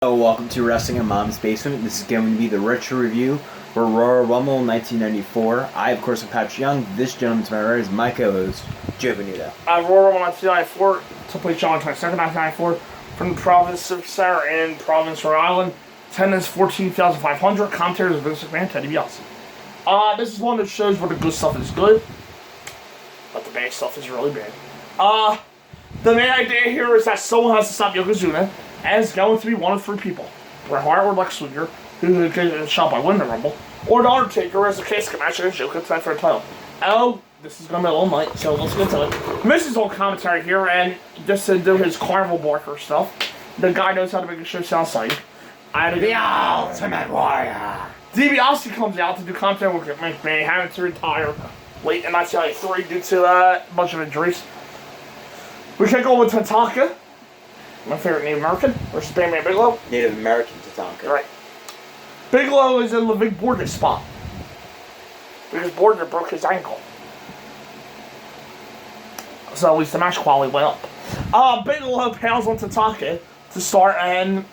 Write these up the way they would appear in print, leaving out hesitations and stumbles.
Hello, welcome to Wrestling in Mom's Basement. This is going to be the retro review for Royal Rumble 1994. I, of course, am Patrick Young. This gentleman to my right is my co-host, Joe Venuto. Royal Rumble 1994 took place July 22nd, 1994, from the province of Sarah in Providence, Rhode Island. Attendance 14,500. Commentators Vince McMahon, Teddy DiBiase. This is one that shows where the good stuff is good, but the bad stuff is really bad. The main idea here is that someone has to stop Yokozuna, and it's going to be one of three people: Bret Hart or Lex Luger, who get shot by winning the Rumble, or The Undertaker as a casket match against Joker tonight for the title. Oh, this is going to be a long night, so let's get to it. Mrs. on commentary here, and just to do his carnival barker stuff, the guy knows how to make a show sound exciting. The Ultimate Warrior. DiBiase comes out to do commentary with McMahon, having to retire late in 1993 due to a bunch of injuries. We kick on with Tatanka, my favorite Native American, versus Bam Bam Bigelow. Native American Tatanka. Right. Bigelow is in the Big Border's spot, because Border broke his ankle. So at least the match quality went up. Bigelow pounds on Tatanka to start, and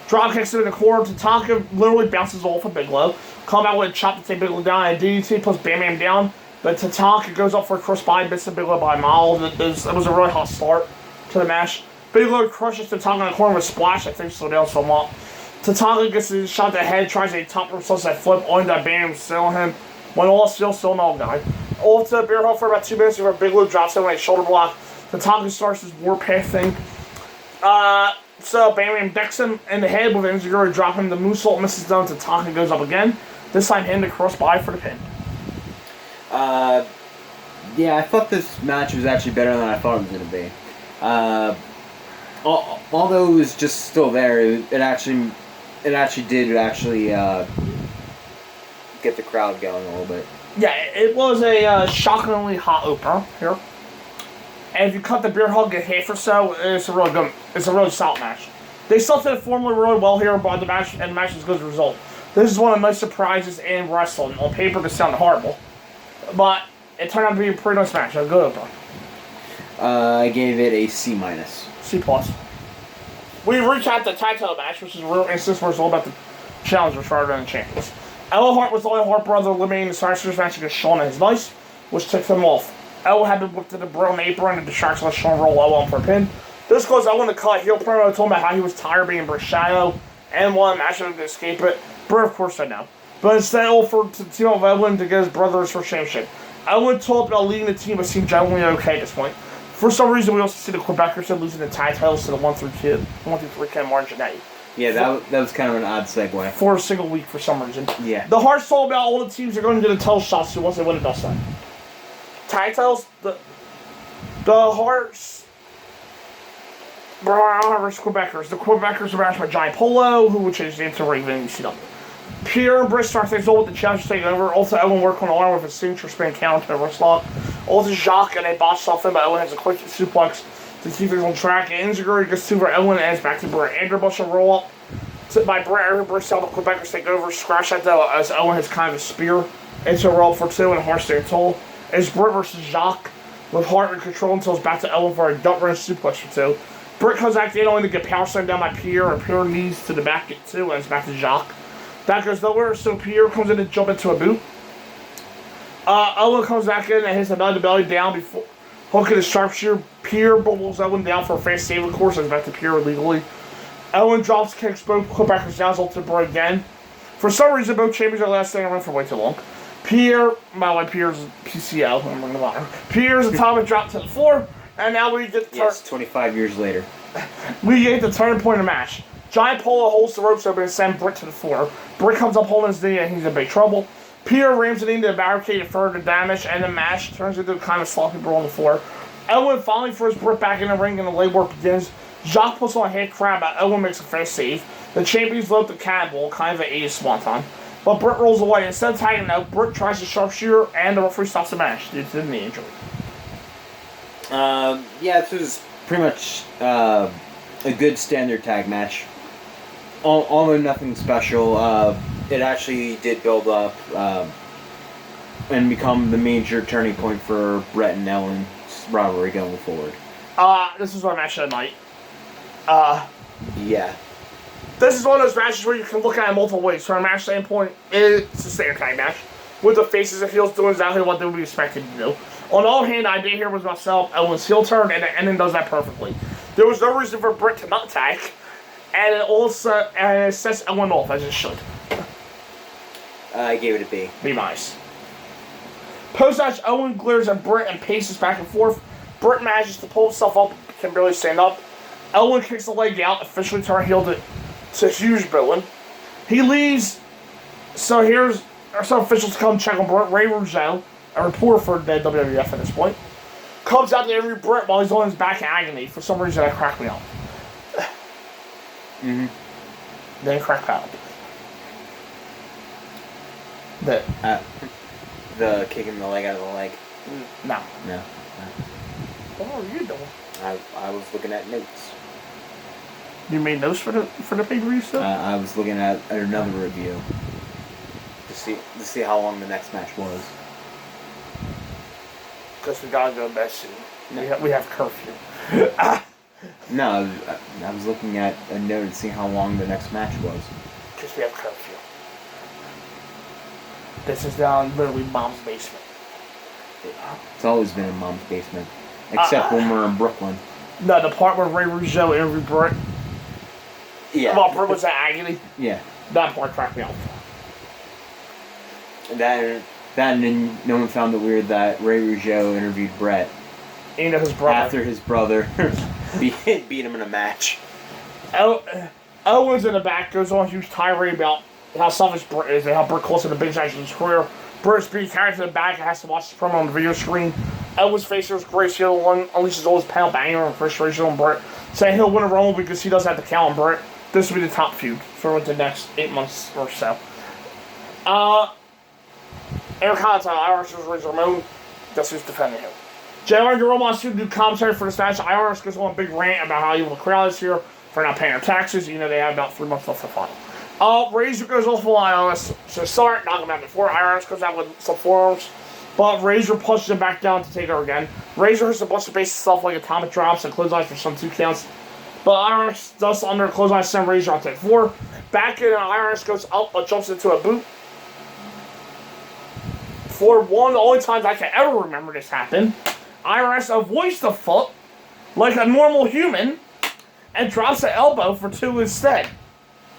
drop kicks him in the corner. Tatanka literally bounces off of Bigelow. Come out with a chop to take Bigelow down, and DDT puts Bam Bam down. But Tatanka goes up for a crossbody, misses Bigelow by a mile. It was a really hot start to the match. Bigelow crushes Tatanka in the corner with a splash that things slow down somewhat. Tatanka gets a shot to the head, tries a top rope sunset flip on that Bam, selling him. When all still no guy. Off to the beer hall for about 2 minutes before Bigelow drops him with a shoulder block. Tatanka starts his warpath thing. So Bam Bam decks him in the head with an Enziguri, dropping him. The moonsault misses down. Tatanka goes up again. This time hitting the crossbody for the pin. Yeah, I thought this match was actually better than I thought it was going to be. Although it was just still there, it actually did get the crowd going a little bit. Yeah, it was a shockingly hot opener here. And if you cut the beer hug in half or so, it's a really solid match. They stuck to the formula really well here, but the match is good as a result. This is one of the most surprises in wrestling. On paper, this sounded horrible, but it turned out to be a pretty nice match. A good opener. I gave it a C-. C+. We recapped the tag title match, which is a real instance where it's all about the challengers rather than the champions. Ella Hart was the only Hart brother eliminating the Survivor Series match against Shawn and his Vice, which took them off. Ella had been whipped to the brown apron and distracts let Shawn roll Ella on for a pin. This goes Ella to cut heel promo, told him about how he was tired of being Britt's shadow and wanted a match to escape it. Britt, of course, said no. But instead offered to team up with Ellen to get his brothers for championship. Ellen told about leading the team, but seemed generally okay at this point. For some reason, we also see the Quebecers losing the tag titles to the 1-3 Ken Martin Jannetty. Yeah, that was kind of an odd segue. For a single week for some reason. Yeah. The Hearts told about all the teams are going to do the title shots once they win the best time. Tag titles, the Hearts, versus Quebecers. The Quebecers are matched by Giant Polo, who would change the name to Raven ECW. Pierre and Britt start things over with the challenge taking over. Also, Owen worked on the arm with a signature spin counter to the wrist lock. Also, Jacques and they botched off him, but Owen has a quick suplex to keep things on track. And Enziguri gets to where Owen ends back to Britt. Andrew Bush roll up by Britt. Britt saw the Quebecers take over. Scratch that though, as Owen has kind of a spear into a roll for 2 and Hart staying tall. It's Britt versus Jacques with Hart in control until it's back to Owen for a dump run suplex for 2. Britt comes back in only to get power slammed down by Pierre, and Pierre knees to the back at 2, and it's back to Jacques. That goes nowhere, so Pierre comes in to jump into a boot. Owen comes back in and hits the belly down before hooking his sharpshooter. Pierre bubbles Owen down for a fast save, of course, and it's back to Pierre illegally. Owen drops kicks both Quebecers down, to Britt again. For some reason, both champions are last staying around for way too long. Pierre, by the way, Pierre's PCO, I'm going to lie. Pierre's atomic drop to the floor, and now we get the 25 years later. We get the turning point of the match. Giant Polo holds the ropes open and sends Britt to the floor. Britt comes up holding his knee and he's in big trouble. Pierre rams it into the barricade to further damage, and the match turns into a kind of sloppy brawl on the floor. Owen finally throws Britt back in the ring and the leg work begins. Jacques puts on a hand crab, but Owen makes a fast save. The champions load the cannonball, kind of an 80s swanton. But Britt rolls away. Instead of tagging out, Britt tries to sharpshooter, and the referee stops the match due to the knee injury. Yeah, this was pretty much a good standard tag match. Almost nothing special. It actually did build up and become the major turning point for Brett and Ellen's rivalry going forward. This was our match of the night. Yeah. This is one of those matches where you can look at it multiple ways. From a match standpoint, it's a standard tag match. With the faces and heels doing exactly what they would be expected to do. On the other hand, the idea here was myself, Owen's heel turn, and the ending does that perfectly. There was no reason for Britt to not tag, and it sets Owen off, as it should. I gave it a B. B nice. Post-match, Owen glares at Britt and paces back and forth. Britt manages to pull himself up, can barely stand up. Owen kicks the leg out, officially turn heel to huge booing. He leaves, so here's some officials come check on Britt. Ray Rougeau, a reporter for the WWF at this point, comes out to interview Britt while he's on his back in agony. For some reason, that cracked me up. Mm-hmm. Then crack out. The kicking the leg out of the leg. No. No. What are you doing? I was looking at notes. You made notes for the pay-per-view stuff? I was looking at another review to see how long the next match was. Because we gotta go to bed soon. No. We have curfew. No, I was looking at a note to see how long the next match was. Because we have curfew. This is down literally Mom's basement. It's always been in Mom's basement. Except when we're in Brooklyn. No, the part where Ray Rougeau interviewed Britt. Yeah. While Britt was at agony. Yeah. That part cracked me up. That and then no one found it weird that Ray Rougeau interviewed Brett. You know, his brother. After his brother beat him in a match. Owens in the back goes on a huge tirade about how selfish Britt is and how Britt calls him the biggest match in his career. Britt's being carried to the back and has to watch the promo on the video screen. Owens faces Grace Hill unleashes all his pound banger and frustration on Britt, saying he'll win a Rumble because he doesn't have to count on Britt. This will be the top feud for the next 8 months or so. Intercontinental Irish versus Ramon. Guess who's defending him? JR and Jerome wants to do commentary for this match. Irish goes on a big rant about how evil the crowd is here for not paying their taxes. You know, they have about 3 months left to final. Razor goes off full IRS to start, knock him out before. IRS comes out with some forearms, but Razor pushes him back down to take her again. Razor hits a bunch of basic stuff like atomic drops and clotheslines for some 2 counts, but IRS does under a clothesline, send Razor out to 4. Back in, IRS goes up but jumps into a boot. For one of the only times I can ever remember this happen, IRS avoids the foot like a normal human and drops the elbow for 2 instead.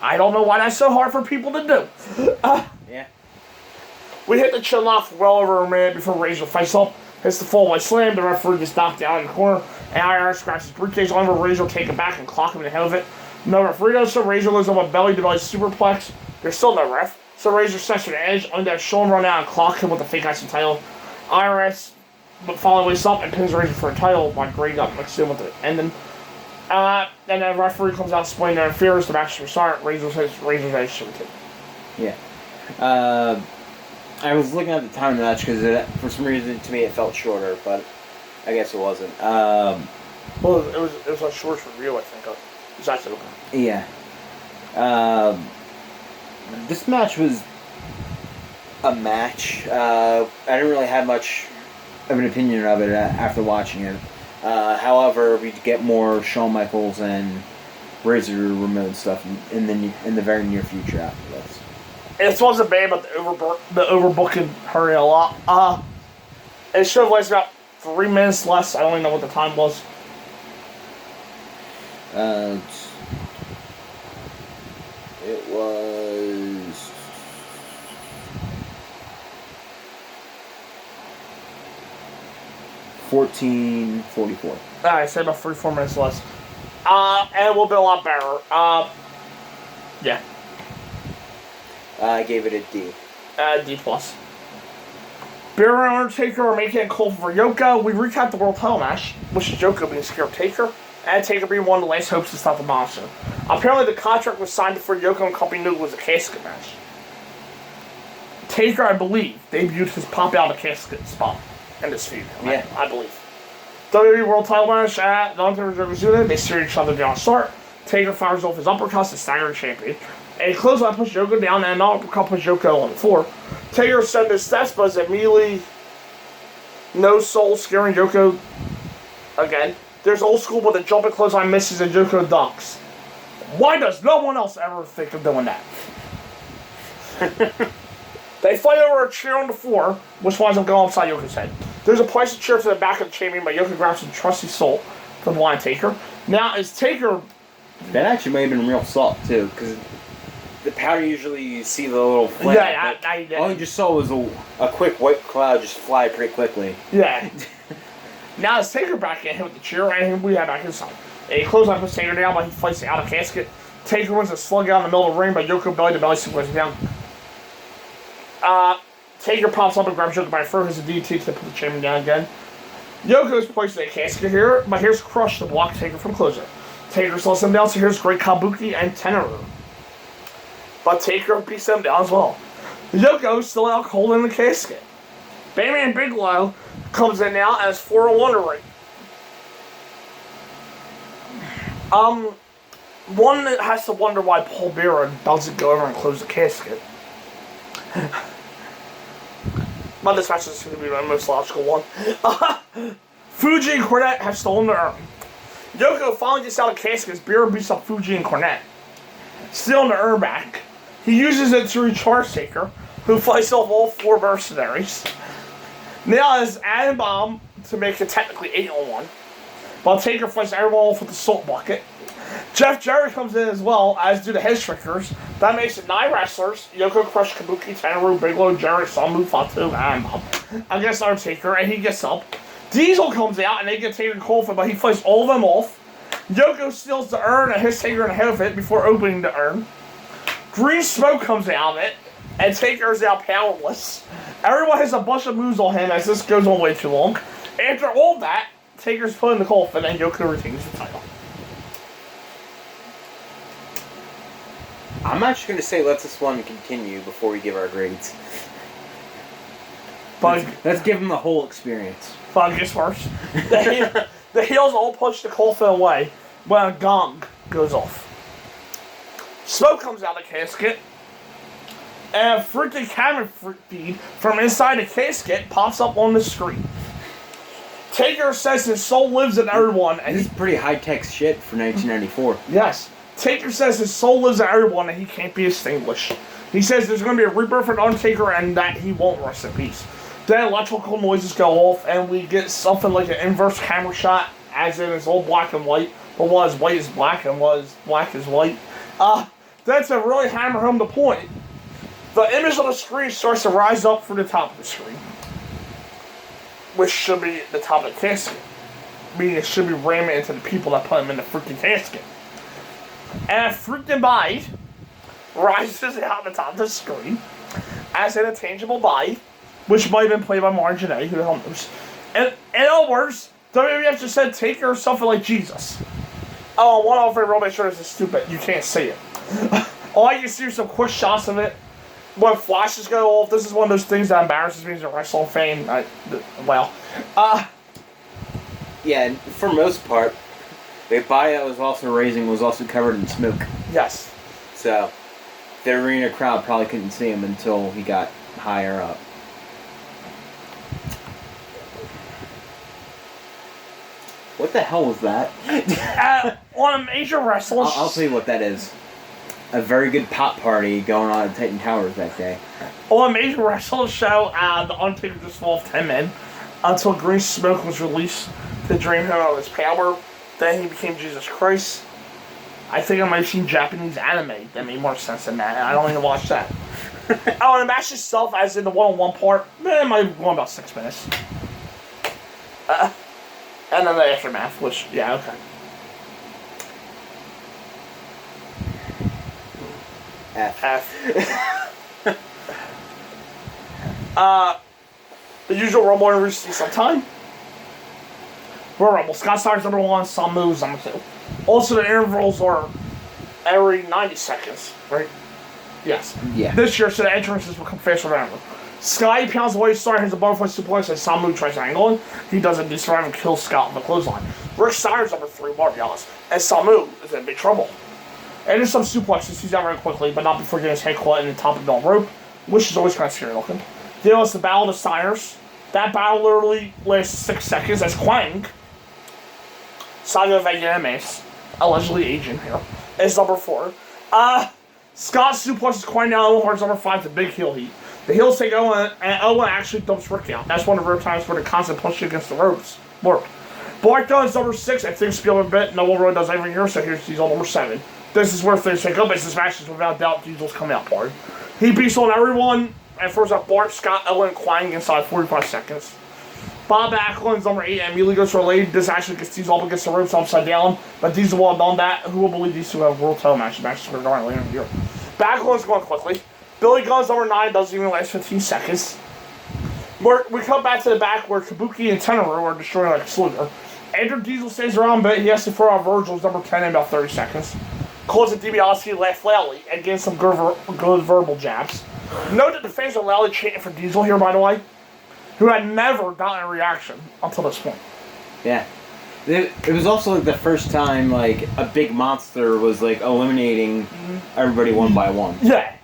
I don't know why that's so hard for people to do. Yeah. We hit the chin lock for well over a minute before Razor fights up, hits the fallaway slam, the referee gets knocked down in the corner, and IRS scratches his briefcase on him, Razor take it back and clock him in the head of it. No referee does so, Razor lives on a belly-to-belly superplex. There's still no ref, so Razor sets to the edge, on that show him run out and clock him with the fake IC title. IRS finally wakes up and pins Razor for a title while Gray got mixed in with the ending. And then the referee comes out explaining their interference, the match will start, Razor's edge should continue. Yeah. I was looking at the time of the match because for some reason to me it felt shorter, but I guess it wasn't. Well, it was a short review, I think. It's actually okay. Yeah. This match was a match. I didn't really have much of an opinion of it after watching it. However, we get more Shawn Michaels and Razor Ramon stuff in the very near future after this. It wasn't bad, but the overbooking hurt a lot. It should have lasted about 3 minutes less. I don't even know what the time was. It was 14:44. I say about 3-4 minutes less. And it will be a lot better. Yeah. I gave it a D. D+. Bear and Undertaker are making a call for Yoko. We recap the World title match, which is Yoko being scared of Taker, and Taker being one of the last hopes to stop the monster. Apparently the contract was signed before Yoko and company knew it was a casket match. Taker, I believe, debuted his pop out of casket spot in this feud. Yeah. I believe. WWE World title match at the Undertaker Yokozuna. They steer each other down start. Taker fires off his uppercuts to stagger champion. A clothesline pushes Yoko down and an uppercut pushes Yoko on the floor. Taker sends his steps, but is immediately no soul, scaring Yoko again. There's old school, but the jumping clothesline misses and Yoko ducks. Why does no one else ever think of doing that? They fight over a chair on the floor, which winds up going upside Yoko's head. There's a plastic chair to the back of the chamber, but Yoko grabs some trusty salt from the blind Taker. Now, as Taker... That actually may have been real salt, too, because the powder usually you see the little flame. Yeah, all you just saw was a quick white cloud just fly pretty quickly. Yeah. Now, as Taker back in, hit with the chair, and we have back inside. And he closes up his Taker down, but he fights out of casket. Taker wins a slug out in the middle of the ring, but Yoko belly to belly suplex down. Taker pops up and grabs Yoko by the throat, hits a DT to put the chamber down again. Yoko's placed in a casket here, but here's Crush to block Taker from closing. Taker slows him down, so here's Great Kabuki and Tenaru. But Taker beats them down as well. Yoko's still out cold in the casket. Batman Bigelow comes in now as 4-1 rate. One that has to wonder why Paul Bearer doesn't go over and close the casket. But this match is going to be my most logical one. Fuji and Cornette have stolen the urn. Yoko finally gets out of the casket as Bearer beats up Fuji and Cornette. Stealing the urn back. He uses it to recharge Taker, who fights off all 4 mercenaries. Now has Atom Bomb to make it technically 8-1. While Taker fights everyone off with the salt bucket. Jeff Jarrett comes in as well, as do the Head Shrinkers. That makes it 9 wrestlers. Yoko, Crush, Kabuki, Tenaru, Bigelow, Jarrett, Samu, Fatu, and Bob against Undertaker, and he gets up. Diesel comes out, and they get Taker and Colfin, but he fights all of them off. Yoko steals the urn and hits Taker in the head of it before opening the urn. Green smoke comes out of it, and Taker's now powerless. Everyone has a bunch of moves on him as this goes on way too long. After all that, Taker's put in the coffin, and Yoko retains the title. I'm actually going to say let this one continue before we give our grades. But let's give them the whole experience. Fun gets worse. The heels all push the coffin away when a gong goes off. Smoke comes out of the casket, and a freaking camera feed from inside the casket pops up on the screen. Taker says his soul lives in everyone, and this is pretty high-tech shit for 1994. Yes. Taker says his soul lives in everyone and he can't be extinguished. He says there's going to be a rebirth for the Undertaker and that he won't rest in peace. Then electrical noises go off and we get something like an inverse camera shot, as in it's all black and white, but what is white is black and what is black is white. Then to really hammer home the point, the image on the screen starts to rise up from the top of the screen, which should be the top of the casket, meaning it should be ramming into the people that put him in the freaking casket. And a freaking body rises out the top of the screen as an intangible body, which might have been played by Marjane, who the hell knows. And in other words, WWF just said Taker or something like Jesus. Oh, one off real make sure this is stupid. You can't see it. All you can see are some quick shots of it. When flashes go off, this is one of those things that embarrasses me as a wrestling fan. Yeah, and for most part, the body that was also raising was also covered in smoke. Yes. So, the arena crowd probably couldn't see him until he got higher up. What the hell was that? On a major wrestling... I'll tell you what that is. A very good pop party going on at Titan Towers that day. On a major wrestling show, the Undertaker just fought 10 men until green smoke was released to drain him of his power. Then he became Jesus Christ. I think I might have seen Japanese anime that made more sense than that. I don't even watch that. And the match itself, as in the one-on-one part, it might have gone about 6 minutes. And then the aftermath, which, yeah, okay. The usual Rumble interviews see sometime. Royal Rumble. Scott Steiner's number 1, Samu's number 2. Also, the intervals are every 90 seconds, right? Yes. Yeah. This year, so the entrances will come faster than ever. Sky pounds away, Steiner has a butterfly suplex, and Samu tries to angle him. He doesn't survive and kills Scott with the clothesline. Rick Steiner's number 3, Marvelous, and Samu is in big trouble. And there's some suplexes, he's out very quickly, but not before getting his head caught in the top of the rope, which is always kind of scary looking. Then it's the Battle of the Steiners. That battle literally lasts 6 seconds as Quang, Saga Vega MS, allegedly aging here, is number 4. Scott suplexes Quinn down Owen Hart's number 5 to big heel heat. The heels take Owen, and Owen actually dumps Rick out. That's one of the rare times where the constant pushing against the ropes worked. Bart does number 6, and things feel a bit. No one really does every year, so here's Diesel number 7. This is where things take up. This match is without doubt Diesel's coming out party. He beats on everyone and throws up Bart, Scott, Owen, and Quang inside 45 seconds. Bob Backlund's number 8 and immediately goes for a lead. This actually gets Diesel up against the ropes upside down, but Diesel will have done that. Who will believe these two have world title matches? Matches are going later in the year. Backlund's going quickly. Billy Gunn's number 9 doesn't even last 15 seconds. We come back to the back where Kabuki and Tenryu are destroying like a Sluger. Andrew Diesel stays around, but he has to throw out Virgil's number 10 in about 30 seconds. Calls it DiBiase, laugh loudly, and gets some good verbal jabs. Note that the fans are loudly chanting for Diesel here, by the way, who had never gotten a reaction until this point. Yeah. It was also like the first time like a big monster was like eliminating everybody one by one. Yeah.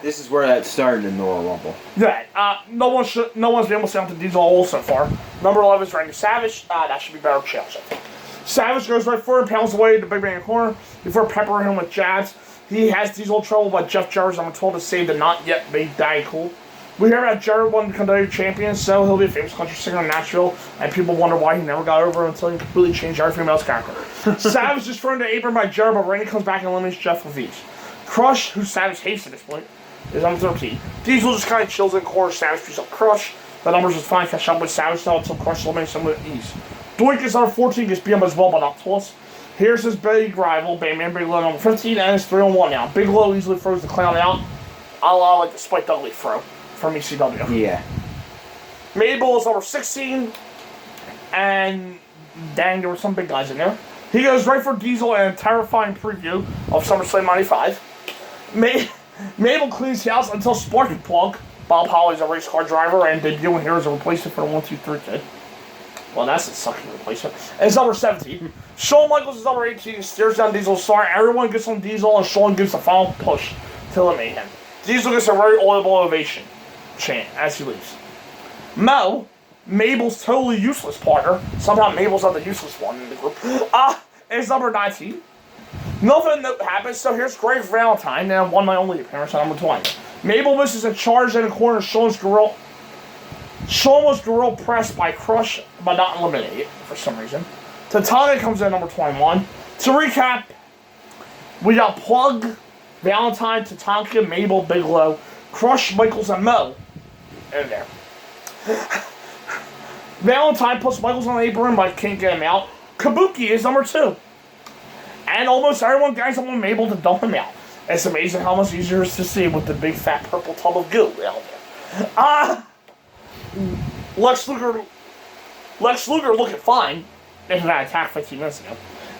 This is where that started in the Royal Rumble. Yeah. No one's been able to say to Diesel all so far. Number 11 is Randy Savage. That should be better chance, I think. Savage goes right for him, pounds away to the big man in the corner before peppering him with jabs. He has Diesel in trouble, but Jeff Jarrett's, I'm told, to save the not yet made Daddy Cool. We hear about Jarrett won the Kentucky champion, so he'll be a famous country singer in Nashville, and people wonder why he never got over until he completely changed every female's character. Savage is thrown to the apron by Jarrett, but Randy comes back and eliminates Jeff with ease. Crush, who Savage hates at this point, is on 13. Diesel just kind of chills in the corner. Savage beats up Crush. The numbers is fine, catch up with Savage though until Crush eliminates him with ease. Doink is number 14, gets beat up as well, but not twice. Here's his big rival, Bam Bam Bigelow, number 15, and it's 3-on-1 now. Bigelow easily throws the clown out, a la like the Spike Dudley throw from ECW. Yeah. Mabel is number 16, and dang, there were some big guys in there. He goes right for Diesel and a terrifying preview of SummerSlam 95. Mabel cleans house until Sparky Plug, Bob Holly's a race car driver, and debuting here as a replacement for the 1-2-3 kid. Well, that's a sucking replacement. And it's number 17. Shawn Michaels is number 18. He steers down Diesel's star. Everyone gets on Diesel, and Shawn gives the final push to eliminate him. Diesel gets a very audible ovation chant as he leaves. Mo, Mabel's totally useless partner. Somehow Mabel's not the useless one in the group. Is number 19. Nothing happens, so here's Greg Valentine, and one of my only appearance on number 20. Mabel misses a charge in the corner. Shawn was gorilla pressed by Crush, but not eliminated for some reason. Tatanka comes in at number 21. To recap, we got Plug, Valentine, Tatanka, Mabel, Bigelow, Crush, Michaels, and Mo in there. Valentine puts Michaels on the apron, but can't get him out. Kabuki is number 2. And almost everyone gangs up on Mabel to dump him out. It's amazing how much easier it is to see with the big fat purple tub of goo out there. Lex Luger looking fine in that attack 15 minutes ago.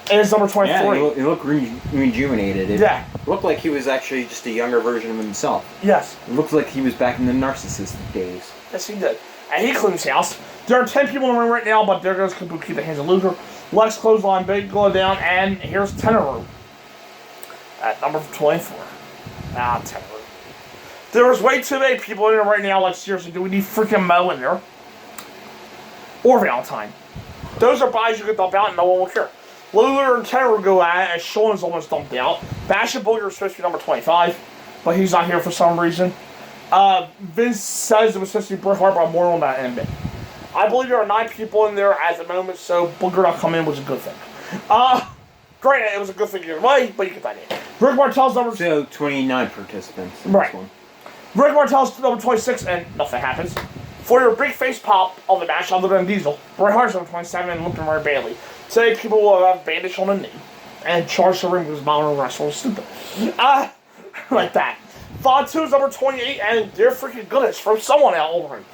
And it's number 23. Yeah, he looked rejuvenated. It looked like he was actually just a younger version of himself. Yes. It looked like he was back in the narcissistic days. Yes, he did. And he cleans house. There are 10 people in the ring right now, but there goes Kabuki, the hands of Luger. Lex clothesline, Bigelow down, and here's Tenryu at number 24. Tenryu. There's way too many people in there right now. Like, seriously, do we need freaking Mo in there? Or Valentine? Those are buys you can dump out and no one will care. Luger and Tenryu go at it, and Shawn is almost dumped out. Bash and Booger is supposed to be number 25, but he's not here for some reason. Vince says it was supposed to be Bret Hart, but more on that in a bit. I believe there are 9 people in there at the moment, so Booger not coming in was a good thing. Granted, it was a good thing either way, but you get that in. Rick Martel's number... So, 29 participants in right. this one. Rick Martel's number 26, and nothing happens. For your big face pop of the match, other than Diesel, Bret Hart's number 27 and Limping Ray Bailey. Today, people will have a bandage on the knee and charge the ring because Mountain Wrestler is stupid. Like that. Fatu is number 28, and they're freaking goodness from someone out over him.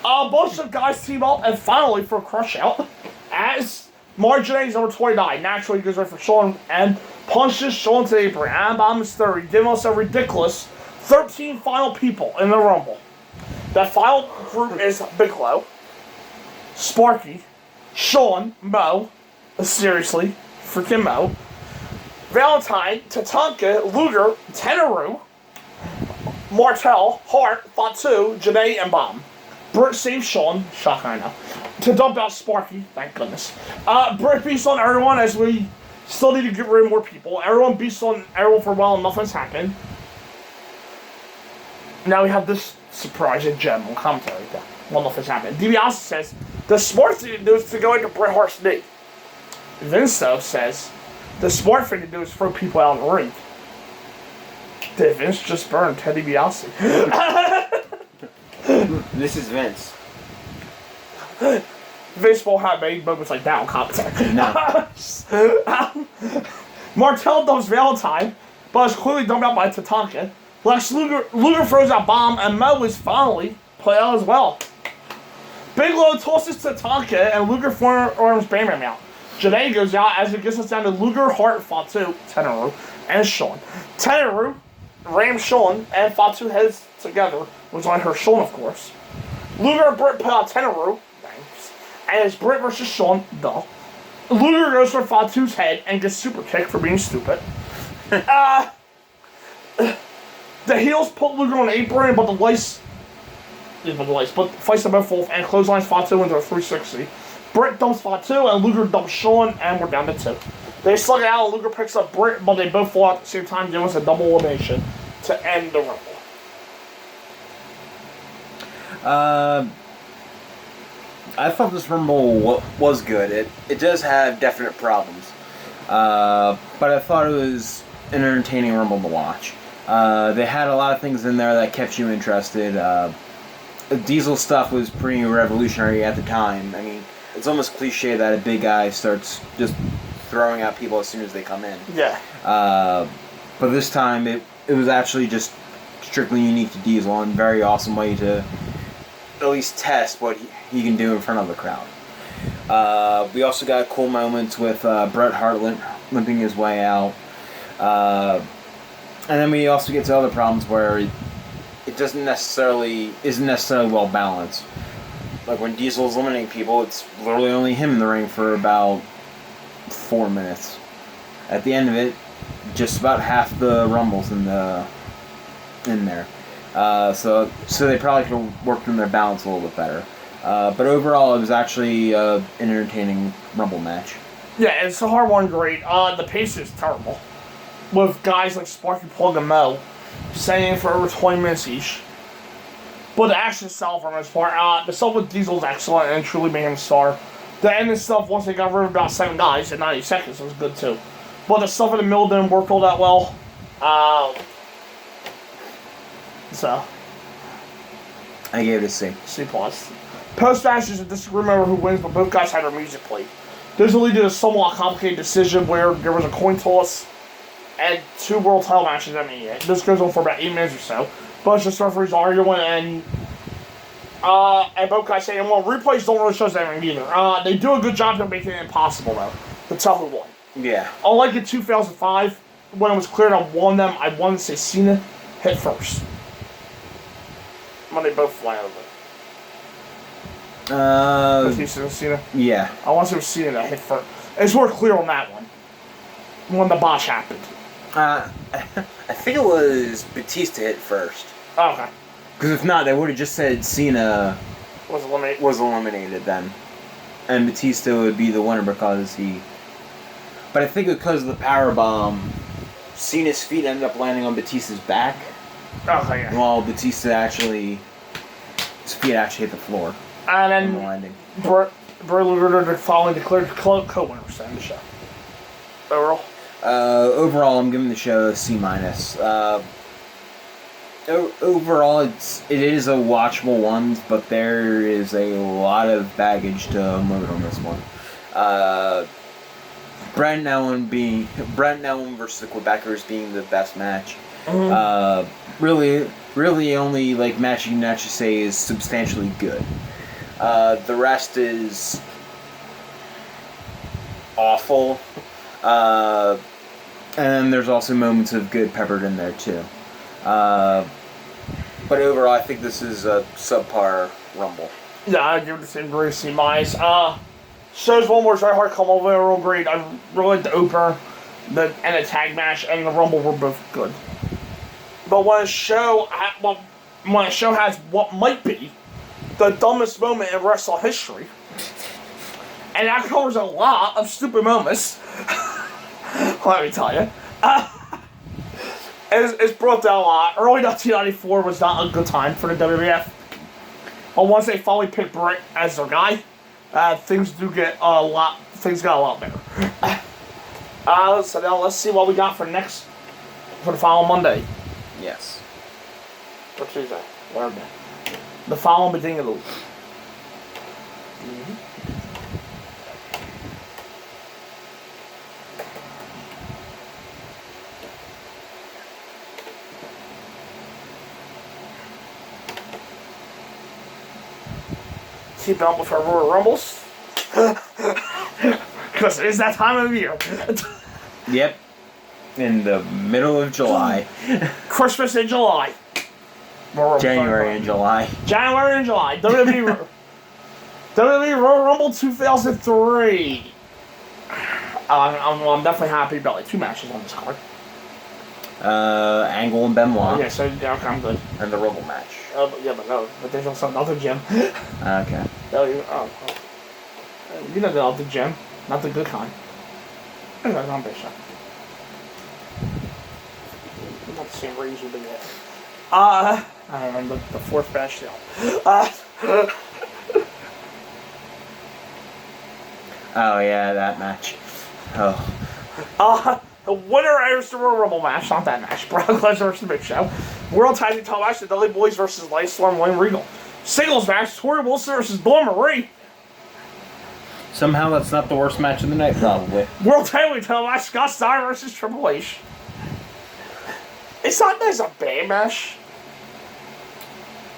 A bunch of guys team up, and finally for a crush out, as Marjane is number 29. Naturally, he goes right for Shawn and punches Shawn to the apron. And Bomb is 30, giving us a ridiculous 13 final people in the Rumble. That final group is Bigelow, Sparky, Shawn, Mo, seriously, freaking Mo, Valentine, Tatanka, Luger, Tenryu, Martel, Hart, Fatu, Janae, and Bomb. Britt saves Shawn, shocking I know, to dump out Sparky, thank goodness. Britt beats on everyone as we Still need to get rid of more people. Everyone beats on everyone for a while and nothing's happened. Now we have this surprising gem on commentary that well, nothing's happened. DiBiase says the smart thing to do is to go into Bret Hart's knee. Vince though says the smart thing to do is throw people out of the ring. Did Vince just burn Ted DiBiase? This is Vince. Vince won't have many moments like that on commentary. No. Martel dumps Valentine, but is clearly dumped out by Tatanka. Lex Luger throws out Bomb, and Mo is finally put out as well. Bigelow tosses Tatanka, and Luger forearms Bam Bam out. Janae goes out as it gets us down to Luger, Hart, Fatu, Tenryu, and Sean. Tenryu rams Sean, and Fatu heads together, which on her Sean, of course. Luger and Britt put out Tenryu, and it's Britt versus Sean, duh. Luger goes for Fatu's head and gets super kicked for being stupid. The heels put Luger on an apron, but fights them both off and clotheslines Fatu into a 360. Britt dumps Fatu and Luger dumps Sean, and we're down to 2. They slug it out and Luger picks up Britt, but they both fall out at the same time, giving us a double elimination to end the Rumble. I thought this Rumble was good. It does have definite problems, but I thought it was an entertaining Rumble to watch. They had a lot of things in there that kept you interested. Diesel stuff was pretty revolutionary at the time. I mean, it's almost cliche that a big guy starts just throwing out people as soon as they come in. Yeah. But this time, it was actually just strictly unique to Diesel and very awesome way to at least test what he can do in front of the crowd. We also got cool moments with Bret Hart limping his way out. And then we also get to other problems where it isn't necessarily well balanced. Like when Diesel's eliminating people, it's literally only him in the ring for about 4 minutes. At the end of it, just about half the Rumble's in there. So they probably could have worked on their balance a little bit better. But overall, it was actually an entertaining Rumble match. Yeah, it's a hard one, great. The pace is terrible. With guys like Sparky Plug and Mo staying for over 20 minutes each. But the action itself, for the most part, the stuff with Diesel is excellent and truly made him a star. The ending stuff, once they got rid of about 7 guys in 90 seconds, was good too. But the stuff in the middle didn't work all that well. So I gave it a C. C+. Post-match is a disagreement over who wins, but both guys had their music played. This will lead to a somewhat complicated decision where there was a coin toss and 2 world title matches at Mania. This goes on for about 8 minutes or so. But it's just referees arguing and both guys saying, well, replays don't really show us anything either. They do a good job of making it impossible, though, to tell who won. Yeah. Unlike in 2005, when it was clear that one of them, I wanted to say Cena hit first. When they both fly over. Batista and Cena? Yeah. I want to say it was Cena that hit first. It's more clear on that one. When the botch happened. I think it was Batista hit first. Oh, okay. Because if not, they would have just said Cena Was eliminated then. And Batista would be the winner because he... But I think because of the powerbomb, Cena's feet ended up landing on Batista's back. Okay, yeah. While his feet actually hit the floor. And then the landing. Bret Luger following declared co-winners to end the show. Overall? Overall, I'm giving the show a C-. Overall, it is a watchable one, but there is a lot of baggage to unload on this one. Brent Allen versus the Quebecers being the best match. Mm-hmm. Really only match you can actually say is substantially good. The rest is awful. And then there's also moments of good peppered in there too. But overall, I think this is a subpar Rumble. Yeah, I give it the same grade, C-. Shows one more try hard come over real great. I really like the opener, and the tag match, and the Rumble were both good. But when a show has what might be the dumbest moment in wrestling history, and that covers a lot of stupid moments. Let me tell you. It's brought down a lot. Early 1994 was not a good time for the WWF. But once they finally picked Britt as their guy, things got a lot better. So now let's see what we got for the following Monday. Yes. Or Tuesday. Whatever day. The following beginning of the week. Keep up with our Royal Rumbles. Because it is that time of year. Yep. In the middle of July. Christmas in July. January and July. January and July. WWE Royal Rumble 2003. I'm definitely happy about like 2 matches on this card. Angle and Benoit. Yeah, so okay, I'm good. And the Rumble match. But there's also another gym. Okay. You know the other gym, not the good kind. Anyway, I'm pretty sure. Not the same reason, but yeah. And the 4th match still. Oh yeah, that match. Oh. The winner is the Royal Rumble match, not that match. Brock Lesnar versus The Big Show. World Tag Team title match, the Dudley Boys versus Lance Storm, William Regal. Singles match, Tori Wilson versus Dawn Marie. Somehow that's not the worst match of the night, probably. World Tag Team title match, Scott Steiner versus Triple H. It's not as a bad match.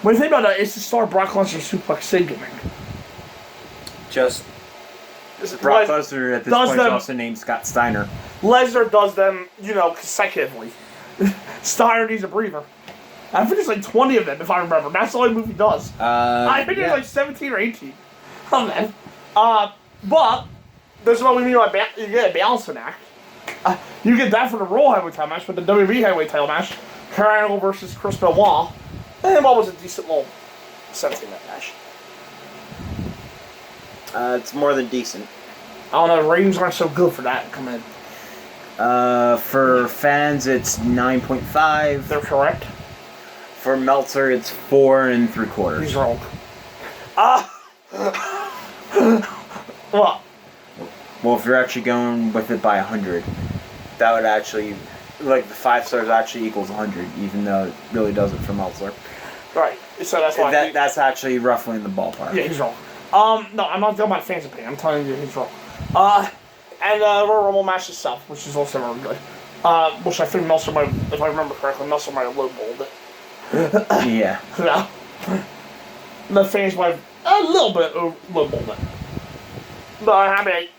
When you think about it, it's the star Brock Lesnar suplex Sagan. Just Brock Lesnar at this point is also named Scott Steiner. Lesnar does them, consecutively. Steiner needs a breather. I think there's like 20 of them, if I remember. That's all the movie does. I think there's like 17 or 18 of them. But this is what we mean by you get a balancing act. You get that for the Raw Heavyweight title match, but the WWE Heavyweight title match, Kurt Angle versus Chris Benoit, and what was a decent little 17-minute match. It's more than decent. I don't know, the ratings aren't so good for that coming in. For fans, it's 9.5. They're correct. For Meltzer, it's 4 3/4. He's wrong. What? Well, if you're actually going with it by 100, that would actually, like, the 5 stars actually equals 100, even though it really doesn't for Meltzer. Right. So that's why. That's actually roughly in the ballpark. Yeah, he's wrong. No, I'm not talking about fans' opinion. I'm telling you, he's wrong. And the Royal Rumble match itself, which is also really good. Which I think Meltzer might, if I remember correctly, Meltzer might have lowballed it. Yeah. Yeah. The fans might have a little bit lowballed it. But I'm happy.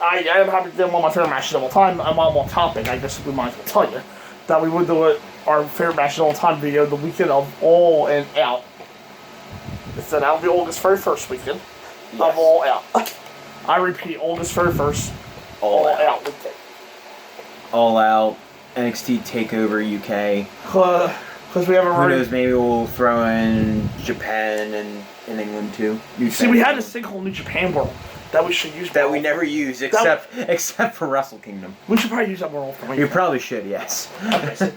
I am happy to do one of my favorite matches of all time. And while I'm on topic, I guess we might as well tell you that we would do our favorite matches of all time video the weekend of All In Out. So that'll be August 31st weekend of All Out. I repeat, August 31st, All Out weekend. All Out, NXT TakeOver UK. Because we haven't Who knows, maybe we'll throw in Japan and in England too. See, we had this thing called New Japan World that we should use. That we never use, except for Wrestle Kingdom. We should probably use that more often. You probably should, yes. Okay, so,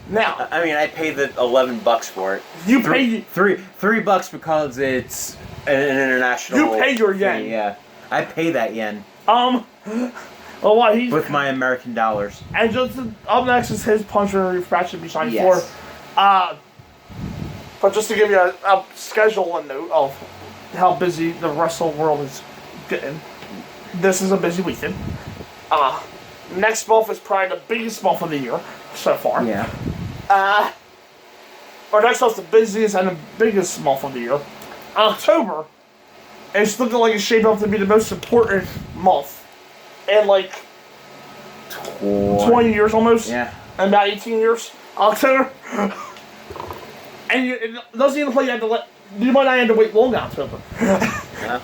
now, I mean, I paid the $11 for it. You pay $3 because it's an international. You pay your yen. Thing, yeah, I pay that yen. Well, what he's with my American dollars. And just up next is his punch and match to be signed for. But just to give you a schedule and note of how busy the wrestle world is getting, this is a busy weekend. Next month is probably the biggest month of the year so far. Yeah. Or next month's the busiest and the biggest month of the year. October is looking like it's shaping up to be the most important month in like 20 years almost. Yeah. And about 18 years. October. And it doesn't even play you might not have to wait long October. Yeah.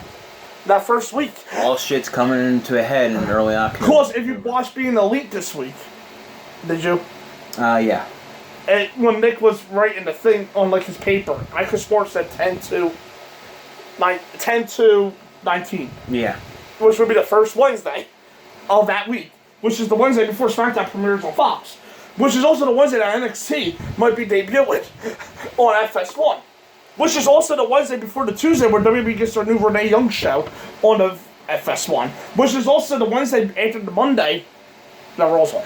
That first week. All shit's coming into a head in early October. Of course, if you watched Being Elite this week, did you? Yeah. And when Nick was writing the thing on like his paper, Icon Sports said 10 to 19. Yeah. Which would be the first Wednesday of that week. which is the Wednesday before SmackDown premieres on Fox, which is also the Wednesday that NXT might be debuting on FS1, which is also the Wednesday before the Tuesday where WWE gets their new Renee Young show on the FS1, which is also the Wednesday after the Monday that Raw's on.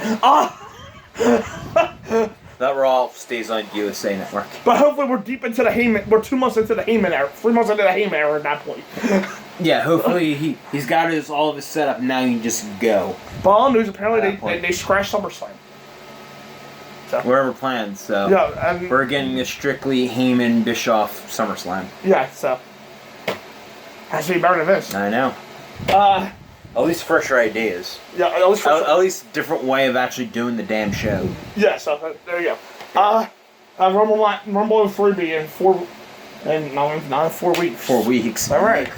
That Raw stays on USA Network. But hopefully we're deep into the Heyman. We're 2 months into the Heyman era. 3 months into the Heyman era at that point. Yeah, hopefully he's got all of his setup now. You can just go. But all news, apparently they scratched SummerSlam. So. Wherever planned, so yeah, and we're getting a strictly Heyman Bischoff SummerSlam. Yeah, so has to be better than this. I know. At least fresher ideas. Yeah, at least different way of actually doing the damn show. Yeah, so there you go. Rumble 3 be in 4 and not in 4 weeks. 4 weeks. All right,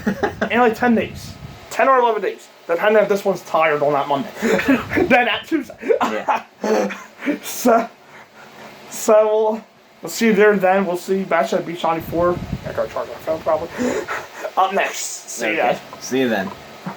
in like 10 days, 10 or 11 days, depending if this one's tired on that Monday, then that Tuesday. Yeah. So we'll see you there then. We'll see Batch at Beach 94. I gotta charge my phone probably. Up next. See you guys. See you then.